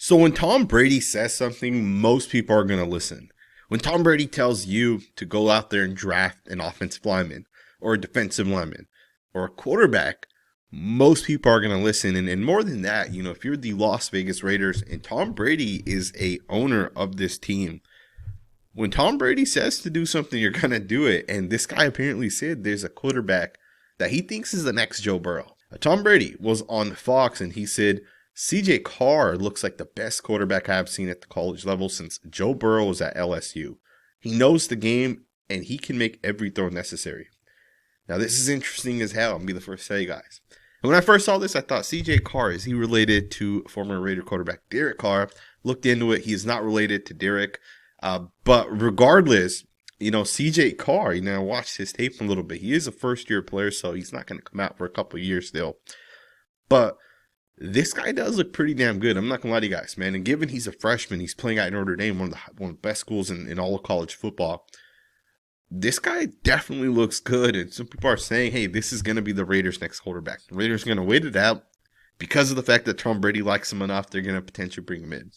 So when Tom Brady says something, most people are going to listen. When Tom Brady tells you to go out there and draft an offensive lineman or a defensive lineman or a quarterback, most people are going to listen. And more than that, if you're the Las Vegas Raiders and Tom Brady is a owner of this team, when Tom Brady says to do something, you're going to do it. And this guy apparently said there's a quarterback that he thinks is the next Joe Burrow. Tom Brady was on Fox and he said, CJ Carr looks like the best quarterback I've seen at the college level since Joe Burrow was at LSU. He knows the game and he can make every throw necessary. Now this is interesting as hell. I'm going to be the first to tell you guys. And when I first saw this, I thought CJ Carr, is he related to former Raider quarterback Derek Carr? Looked into it. He is not related to Derek. But regardless, CJ Carr, I watched his tape a little bit. He is a first-year player, so he's not going to come out for a couple of years still. But this guy does look pretty damn good. I'm not going to lie to you guys, man. And given he's a freshman, he's playing at Notre Dame, one of the best schools in all of college football. This guy definitely looks good. And some people are saying, hey, this is going to be the Raiders' next quarterback. The Raiders are going to wait it out because of the fact that Tom Brady likes him enough. They're going to potentially bring him in.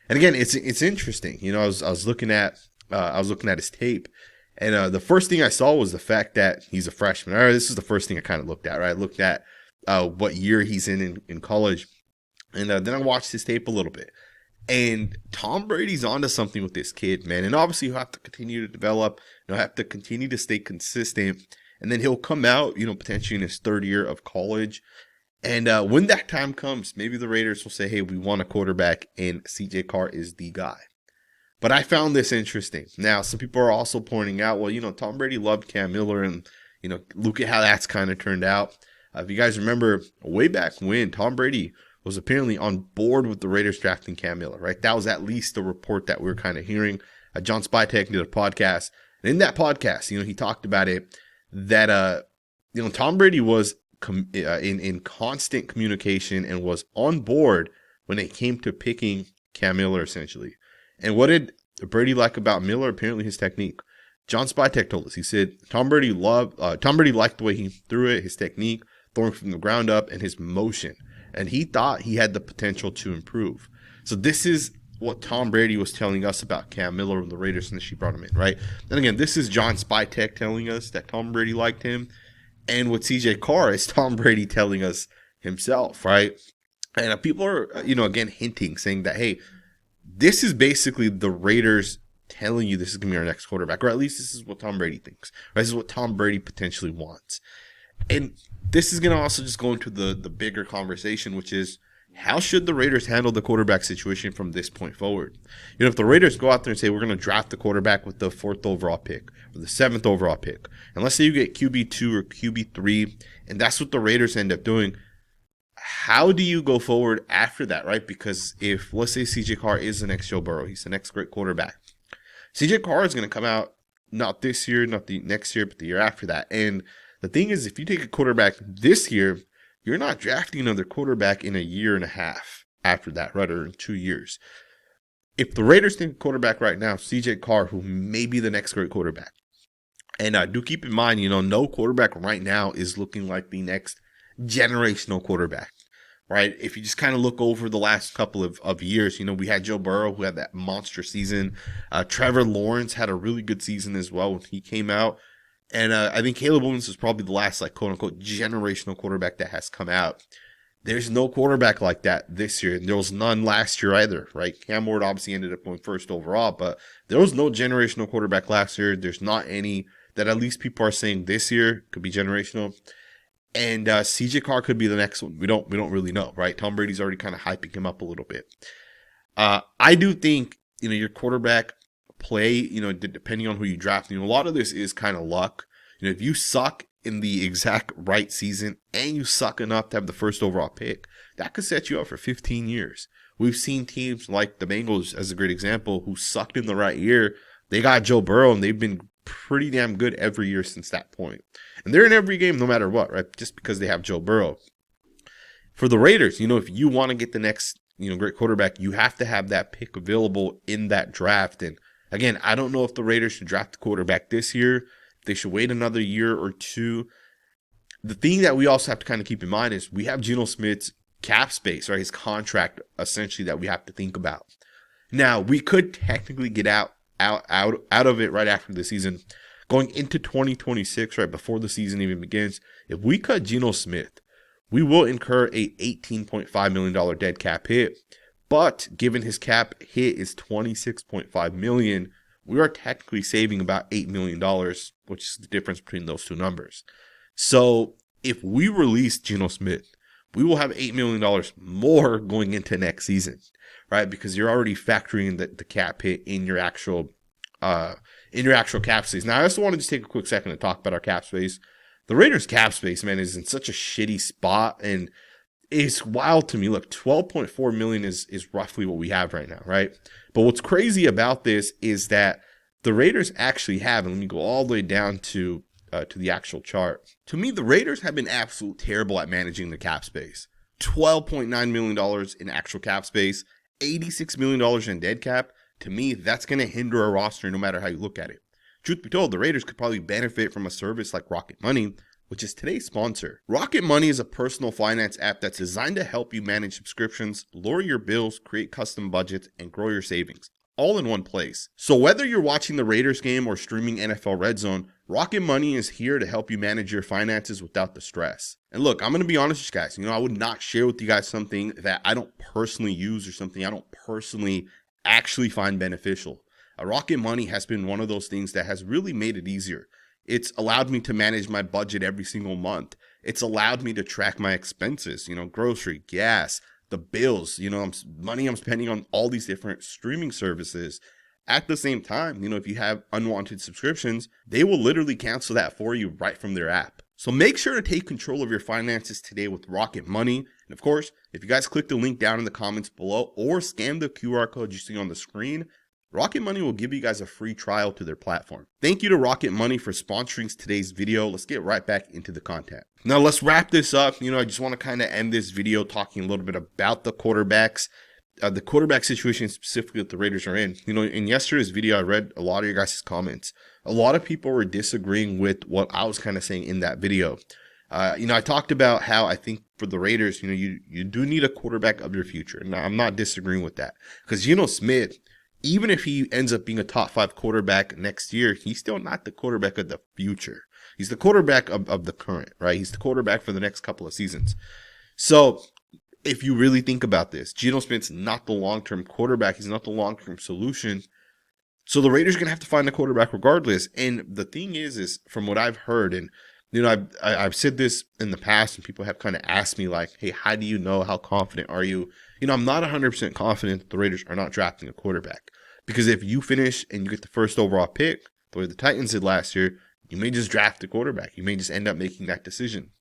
And again, it's interesting. I was looking at his tape, and the first thing I saw was the fact that he's a freshman. All right, this is the first thing I kind of looked at. Right, I looked at what year he's in college, and then I watched his tape a little bit. And Tom Brady's onto something with this kid, man. And obviously, he'll have to continue to develop. He'll have to continue to stay consistent, and then he'll come out, potentially in his third year of college. And when that time comes, maybe the Raiders will say, hey, we want a quarterback, and CJ Carr is the guy. But I found this interesting. Now, some people are also pointing out, well, Tom Brady loved Cam Miller, and, look at how that's kind of turned out. If you guys remember, way back when, Tom Brady was apparently on board with the Raiders drafting Cam Miller, right? That was at least the report that we were kind of hearing. John Spytek did a podcast, and in that podcast, he talked about it, that, Tom Brady was in constant communication and was on board when it came to picking Cam Miller, essentially. And what did Brady like about Miller? Apparently his technique. John Spytek told us. He said Tom Brady liked the way he threw it, his technique, throwing from the ground up, and his motion. And he thought he had the potential to improve. So this is what Tom Brady was telling us about Cam Miller of the Raiders since she brought him in, right? And again, this is John Spytek telling us that Tom Brady liked him. And with CJ Carr, is Tom Brady telling us himself, right? And people are, again, hinting, saying that, hey, this is basically the Raiders telling you this is going to be our next quarterback, or at least this is what Tom Brady thinks. Right? This is what Tom Brady potentially wants. And this is going to also just go into the bigger conversation, which is, how should the Raiders handle the quarterback situation from this point forward? If the Raiders go out there and say, we're going to draft the quarterback with the 4th overall pick or the 7th overall pick, and let's say you get QB2 or QB3, and that's what the Raiders end up doing, how do you go forward after that, right? Because if, let's say CJ Carr is the next Joe Burrow, he's the next great quarterback, CJ Carr is going to come out not this year, not the next year, but the year after that. And the thing is, if you take a quarterback this year, you're not drafting another quarterback in a year and a half after that, right, or in 2 years. If the Raiders think quarterback right now, CJ Carr, who may be the next great quarterback, and do keep in mind, no quarterback right now is looking like the next generational quarterback, right? If you just kind of look over the last couple of years, we had Joe Burrow, who had that monster season. Trevor Lawrence had a really good season as well when he came out. And I think Caleb Williams is probably the last, quote-unquote, generational quarterback that has come out. There's no quarterback like that this year. And there was none last year either, right? Cam Ward obviously ended up going 1st overall, but there was no generational quarterback last year. There's not any that at least people are saying this year could be generational. And CJ Carr could be the next one. We don't really know, right? Tom Brady's already kind of hyping him up a little bit. I do think, your quarterback play, depending on who you draft, a lot of this is kind of luck. If you suck in the exact right season and you suck enough to have the 1st overall pick, that could set you up for 15 years. We've seen teams like the Bengals as a great example who sucked in the right year. They got Joe Burrow and they've been pretty damn good every year since that point. And they're in every game no matter what, right? Just because they have Joe Burrow. For the Raiders, if you want to get the next, great quarterback, you have to have that pick available in that draft. And again, I don't know if the Raiders should draft the quarterback this year, if they should wait another year or two. The thing that we also have to kind of keep in mind is we have Geno Smith's cap space, right? His contract, essentially, that we have to think about. Now, we could technically get out of it right after the season. Going into 2026, right before the season even begins, if we cut Geno Smith, we will incur a $18.5 million dead cap hit. But given his cap hit is $26.5 million, we are technically saving about $8 million, which is the difference between those two numbers. So if we release Geno Smith, we will have $8 million more going into next season, right? Because you're already factoring the cap hit in your actual cap space. Now, I also want to just take a quick second to talk about our cap space. The Raiders' cap space, man, is in such a shitty spot, and it's wild to me. Look, $12.4 million is roughly what we have right now, right? But what's crazy about this is that the Raiders actually have, and let me go all the way down to the actual chart. To me, the Raiders have been absolutely terrible at managing the cap space. $12.9 million in actual cap space, $86 million in dead cap. To me, that's going to hinder a roster no matter how you look at it. Truth be told, the Raiders could probably benefit from a service like Rocket Money, which is today's sponsor. Rocket Money is a personal finance app that's designed to help you manage subscriptions, lower your bills, create custom budgets, and grow your savings, all in one place. So whether you're watching the Raiders game or streaming NFL Red Zone, Rocket Money is here to help you manage your finances without the stress. And look, I'm going to be honest with you guys. I would not share with you guys something that I don't personally use or something I don't personally actually find beneficial. Rocket Money has been one of those things that has really made it easier. It's allowed me to manage my budget every single month. It's allowed me to track my expenses, grocery, gas, the bills, money I'm spending on all these different streaming services. At the same time, if you have unwanted subscriptions, they will literally cancel that for you right from their app. So make sure to take control of your finances today with Rocket Money. And of course, if you guys click the link down in the comments below or scan the QR code you see on the screen, Rocket Money will give you guys a free trial to their platform. Thank you to Rocket Money for sponsoring today's video. Let's get right back into the content. Now let's wrap this up. I just want to kind of end this video talking a little bit about the quarterbacks. The quarterback situation specifically that the Raiders are in. In yesterday's video, I read a lot of your guys' comments. A lot of people were disagreeing with what I was kind of saying in that video. I talked about how I think for the Raiders, you do need a quarterback of your future. Now, I'm not disagreeing with that. Because Geno Smith, even if he ends up being a top 5 quarterback next year, he's still not the quarterback of the future. He's the quarterback of the current, right? He's the quarterback for the next couple of seasons. So if you really think about this, Geno Smith's not the long-term quarterback. He's not the long-term solution. So the Raiders are going to have to find a quarterback regardless. And the thing is from what I've heard, and I've said this in the past, and people have kind of asked me like, hey, how do you know? How confident are you? I'm not 100% confident that the Raiders are not drafting a quarterback. Because if you finish and you get the first overall pick, the way the Titans did last year, you may just draft a quarterback. You may just end up making that decision.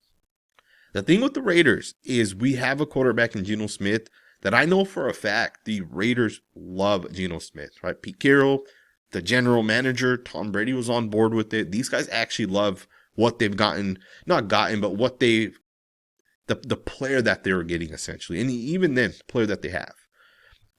The thing with the Raiders is we have a quarterback in Geno Smith that I know for a fact the Raiders love Geno Smith, right? Pete Carroll, the general manager, Tom Brady was on board with it. These guys actually love what they've but what they've, the player that they were getting essentially. And even then, the player that they have.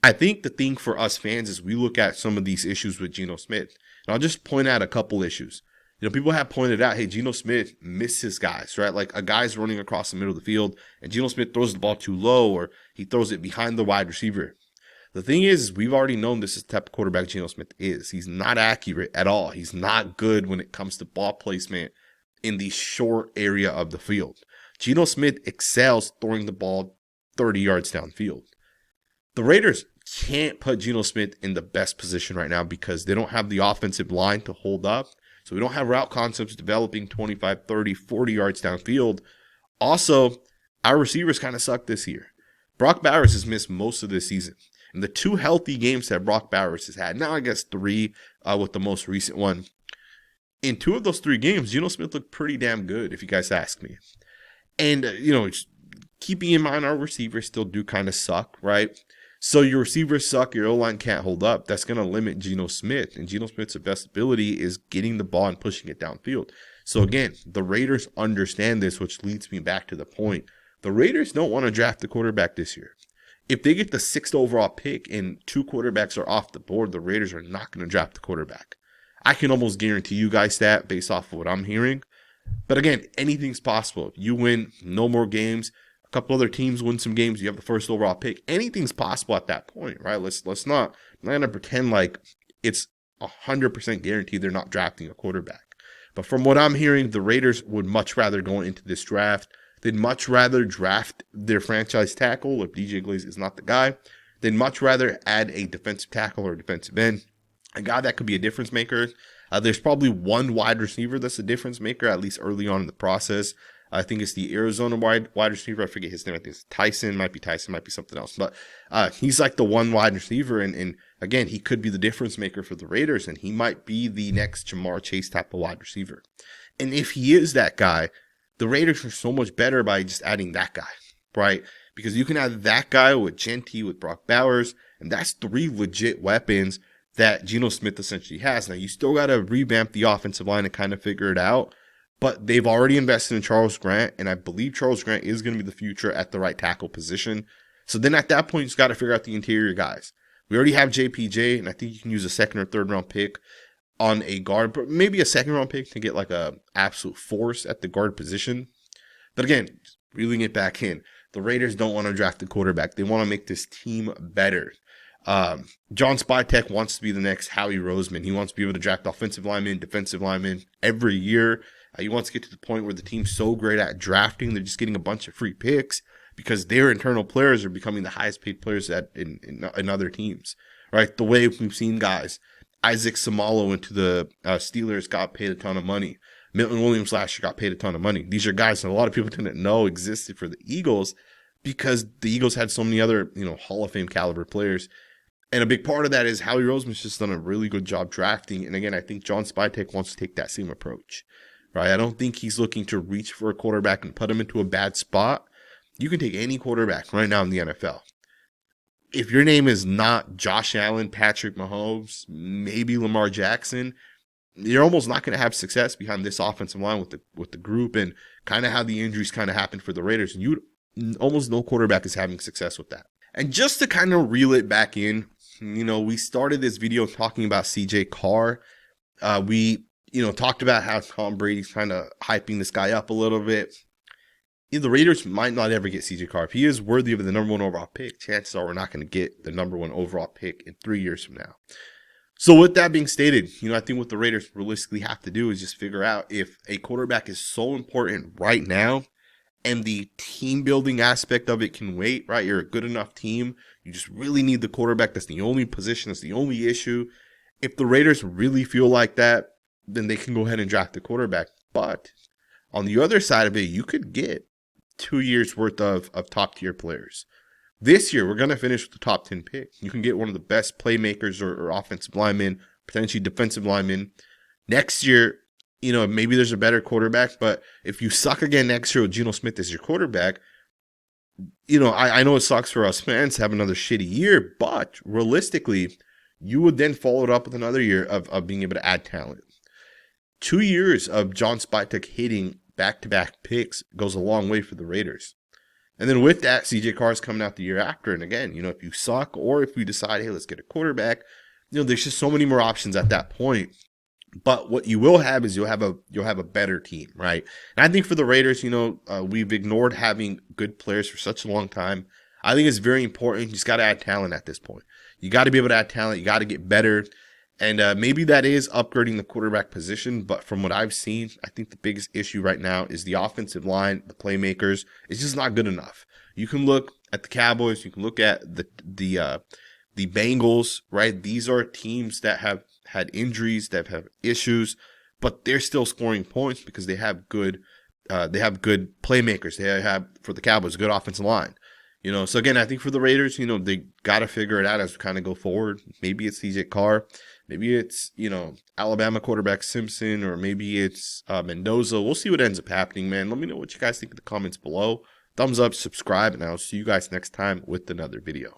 I think the thing for us fans is we look at some of these issues with Geno Smith. And I'll just point out a couple issues. People have pointed out, hey, Geno Smith misses guys, right? Like a guy's running across the middle of the field and Geno Smith throws the ball too low or he throws it behind the wide receiver. The thing is, we've already known this is the type of quarterback Geno Smith is. He's not accurate at all. He's not good when it comes to ball placement in the short area of the field. Geno Smith excels throwing the ball 30 yards downfield. The Raiders can't put Geno Smith in the best position right now because they don't have the offensive line to hold up. So we don't have route concepts developing 25, 30, 40 yards downfield. Also, our receivers kind of suck this year. Brock Bowers has missed most of this season. And the 2 healthy games that Brock Bowers has had, now I guess 3 with the most recent one. In 2 of those 3 games, Geno Smith looked pretty damn good, if you guys ask me. And, keeping in mind our receivers still do kind of suck, right? So your receivers suck, your O-line can't hold up. That's going to limit Geno Smith. And Geno Smith's best ability is getting the ball and pushing it downfield. So again, the Raiders understand this, which leads me back to the point. The Raiders don't want to draft the quarterback this year. If they get the 6th overall pick and 2 quarterbacks are off the board, the Raiders are not going to draft the quarterback. I can almost guarantee you guys that based off of what I'm hearing. But again, anything's possible. If you win no more games, couple other teams win some games, you have the first overall pick. Anything's possible at that point, right? Let's not, I'm not gonna pretend like it's 100% guaranteed they're not drafting a quarterback. But from what I'm hearing, the Raiders would much rather go into this draft. They'd much rather draft their franchise tackle if DJ Glaze is not the guy. They'd much rather add a defensive tackle or a defensive end, a guy that could be a difference maker. There's probably one wide receiver that's a difference maker, at least early on in the process. I think it's the Arizona wide receiver. I forget his name. I think it's Tyson. Might be something else. But he's like the one wide receiver. And again, he could be the difference maker for the Raiders. And he might be the next Jamar Chase type of wide receiver. And if he is that guy, the Raiders are so much better by just adding that guy, right? Because you can add that guy with Jeanty, with Brock Bowers. And that's 3 legit weapons that Geno Smith essentially has. Now, you still got to revamp the offensive line and kind of figure it out. But they've already invested in Charles Grant, and I believe Charles Grant is going to be the future at the right tackle position. So then at that point, you just got to figure out the interior guys. We already have JPJ, and I think you can use a 2nd or 3rd round pick on a guard, but maybe a 2nd round pick to get like a absolute force at the guard position. But again, reeling it back in, the Raiders don't want to draft a quarterback. They want to make this team better. John Spytek wants to be the next Howie Roseman. He wants to be able to draft offensive linemen, defensive linemen every year. He wants to get to the point where the team's so great at drafting, they're just getting a bunch of free picks because their internal players are becoming the highest paid players in other teams, right? The way we've seen guys, Isaac Samalo went to the Steelers, got paid a ton of money. Milton Williams last year got paid a ton of money. These are guys that a lot of people didn't know existed for the Eagles because the Eagles had so many other, Hall of Fame caliber players. And a big part of that is Howie Roseman's just done a really good job drafting. And again, I think John Spytek wants to take that same approach. Right, I don't think he's looking to reach for a quarterback and put him into a bad spot. You can take any quarterback right now in the NFL. If your name is not Josh Allen, Patrick Mahomes, maybe Lamar Jackson, you're almost not going to have success behind this offensive line with the group and kind of how the injuries kind of happened for the Raiders. And almost no quarterback is having success with that. And just to kind of reel it back in, we started this video talking about CJ Carr. We talked about how Tom Brady's kind of hyping this guy up a little bit. The Raiders might not ever get CJ Carr. If he is worthy of the number 1 overall pick, chances are we're not going to get the number 1 overall pick in 3 years from now. So with that being stated, I think what the Raiders realistically have to do is just figure out if a quarterback is so important right now and the team building aspect of it can wait, right? You're a good enough team. You just really need the quarterback. That's the only position. That's the only issue. If the Raiders really feel like that, then they can go ahead and draft the quarterback. But on the other side of it, you could get 2 years worth of top tier players. This year, we're going to finish with the top 10 pick. You can get one of the best playmakers or offensive linemen, potentially defensive linemen. Next year, maybe there's a better quarterback, but if you suck again next year with Geno Smith as your quarterback, I know it sucks for us fans to have another shitty year, but realistically, you would then follow it up with another year of being able to add talent. 2 years of John Spytek hitting back-to-back picks goes a long way for the Raiders. And then with that, CJ Carr is coming out the year after. And again, if you suck or if you decide, hey, let's get a quarterback, there's just so many more options at that point. But what you will have is you'll have a better team, right? And I think for the Raiders, we've ignored having good players for such a long time. I think it's very important. You just got to add talent at this point. You got to be able to add talent. You got to get better. And maybe that is upgrading the quarterback position. But from what I've seen, I think the biggest issue right now is the offensive line, the playmakers. It's just not good enough. You can look at the Cowboys. You can look at the Bengals, right? These are teams that have had injuries, that have issues, but they're still scoring points because they have good playmakers. They have, for the Cowboys, a good offensive line. So again, I think for the Raiders, they got to figure it out as we kind of go forward. Maybe it's CJ Carr. Maybe it's, Alabama quarterback Simpson, or maybe it's Mendoza. We'll see what ends up happening, man. Let me know what you guys think in the comments below. Thumbs up, subscribe, and I'll see you guys next time with another video.